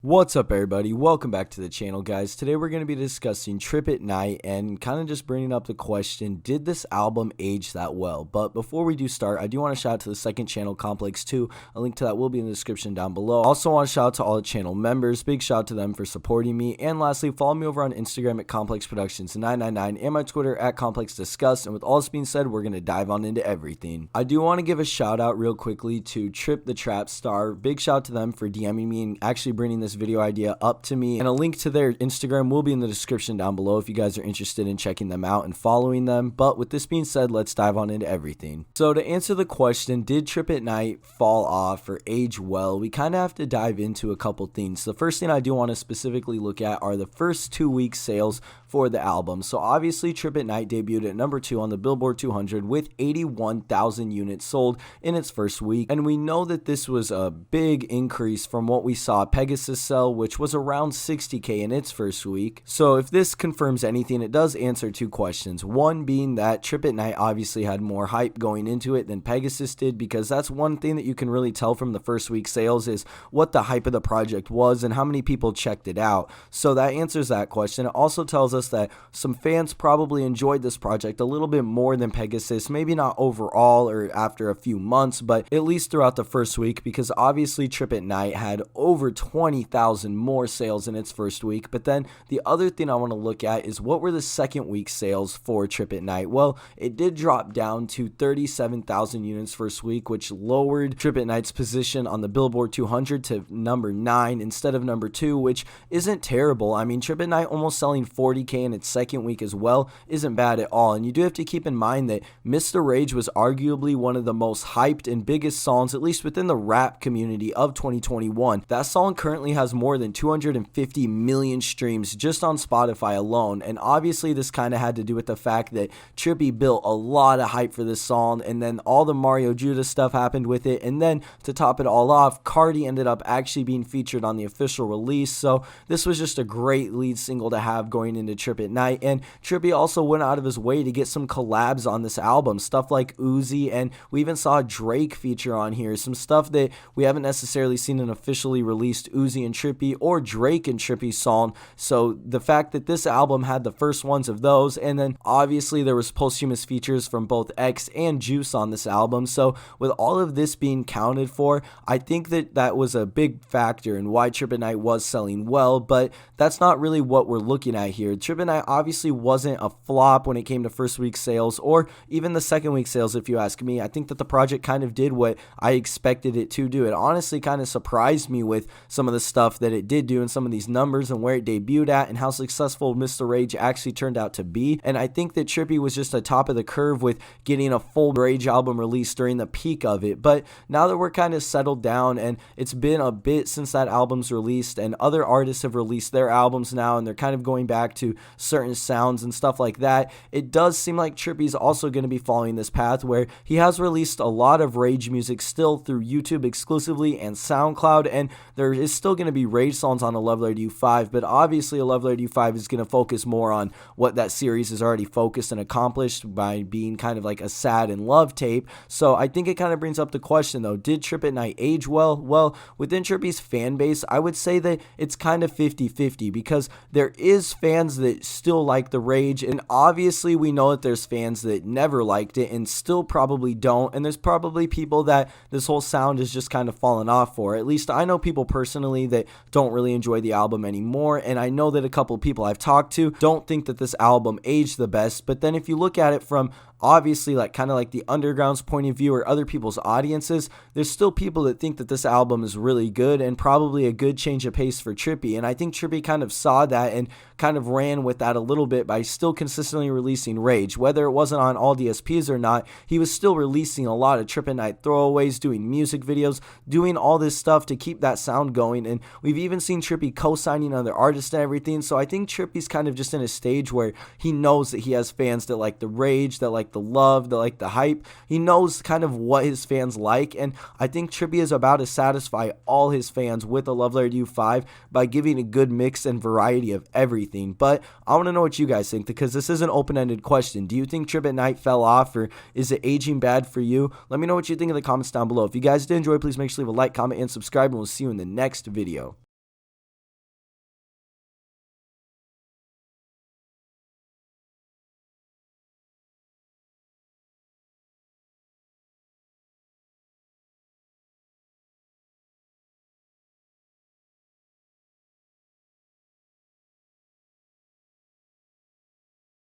What's up everybody, welcome back to the channel guys. Today we're going to be discussing Trippie Redd and kind of just bringing up the question, did this album age that well? But before we do start, I do want to shout out to the second channel, Complex 2, a link to that will be in the description down below. Also want to shout out to all the channel members, big shout out to them for supporting me. And lastly, follow me over on Instagram at Complex Productions 999 and my Twitter at Complex Discuss. And with all this being said, we're going to dive on into everything. I do want to give a shout out real quickly to Trip the Trap Star. Big shout out to them for DMing me and actually bringing this video idea up to me, and a link to their Instagram will be in the description down below if you guys are interested in checking them out and following them. But with this being said, let's dive on into everything. So to answer the question, did Trippie Redd fall off or age well, we kind of have to dive into a couple things. The first thing I do want to specifically look at are the first 2 weeks sales for the album. So obviously Trippie Redd debuted at number 2 on the Billboard 200 with 81,000 units sold in its first week, and we know that this was a big increase from what we saw Pegasus sell, which was around 60k in its first week. So if this confirms anything, it does answer two questions. One being that Trippie Redd obviously had more hype going into it than Pegasus did, because that's one thing that you can really tell from the first week sales is what the hype of the project was and how many people checked it out. So that answers that question. It also tells us that some fans probably enjoyed this project a little bit more than Pegasus, maybe not overall or after a few months, but at least throughout the first week, because obviously Trippie Redd had over 20,000 more sales in its first week. But then the other thing I want to look at is what were the second week sales for Trippie Redd? Well, it did drop down to 37,000 units first week, which lowered Trippie Redd's position on the Billboard 200 to number 9 instead of number 2, which isn't terrible. I mean, Trippie Redd almost selling 40k in its second week as well isn't bad at all. And you do have to keep in mind that Mr. Rage was arguably one of the most hyped and biggest songs, at least within the rap community of 2021. That song currently has more than 250 million streams just on Spotify alone, and obviously this kind of had to do with the fact that Trippie built a lot of hype for this song, and then all the Mario Judah stuff happened with it, and then to top it all off, Cardi ended up actually being featured on the official release. So this was just a great lead single to have going into Trippie Redd, and Trippie also went out of his way to get some collabs on this album, stuff like Uzi, and we even saw Drake feature on here, some stuff that we haven't necessarily seen an officially released Uzi and Trippie or Drake and Trippie song. So the fact that this album had the first ones of those, and then obviously there was posthumous features from both X and Juice on this album. So with all of this being counted for, I think that that was a big factor in why Trippie Redd was selling well, but that's not really what we're looking at here. Trippie Redd obviously wasn't a flop when it came to first week sales or even the second week sales, if you ask me. I think that the project kind of did what I expected it to do. It honestly kind of surprised me with some of the stuff that it did do and some of these numbers and where it debuted at and how successful Mr. Rage actually turned out to be. And I think that Trippie was just a top of the curve with getting a full Rage album released during the peak of it. But now that we're kind of settled down and it's been a bit since that album's released and other artists have released their albums now and they're kind of going back to certain sounds and stuff like that, it does seem like Trippie's also going to be following this path where he has released a lot of Rage music still through YouTube exclusively and SoundCloud, and there is still going to be Rage songs on A Love Letter to You 5, but obviously A Love Letter to You 5 is going to focus more on what that series has already focused and accomplished by being kind of like a sad and love tape. So I think it kind of brings up the question though, did Trippie Redd age well? Well, within Trippie's fan base, I would say that it's kind of 50-50, because there is fans that still like the Rage, and obviously we know that there's fans that never liked it and still probably don't, and there's probably people that this whole sound is just kind of fallen off for. At least I know people personally that don't really enjoy the album anymore, and I know that a couple people I've talked to don't think that this album aged the best. But then if you look at it from obviously like kind of like the underground's point of view or other people's audiences, there's still people that think that this album is really good and probably a good change of pace for Trippie. And I think Trippie kind of saw that and kind of ran with that a little bit by still consistently releasing Rage. Whether it wasn't on all DSPs or not, he was still releasing a lot of Trippie Redd throwaways, doing music videos, doing all this stuff to keep that sound going. And we've even seen Trippie co-signing other artists and everything. So I think Trippie's kind of just in a stage where he knows that he has fans that like the Rage, that like the love, the the hype. He knows kind of what his fans like, and I think Trippie is about to satisfy all his fans with A Love Letter to You 5 by giving a good mix and variety of everything. But I want to know what you guys think, because this is an open-ended question. Do you think Trippie Redd fell off, or is it aging bad for you? Let me know what you think in the comments down below. If you guys did enjoy, please make sure to leave a like, comment, and subscribe, and we'll see you in the next video.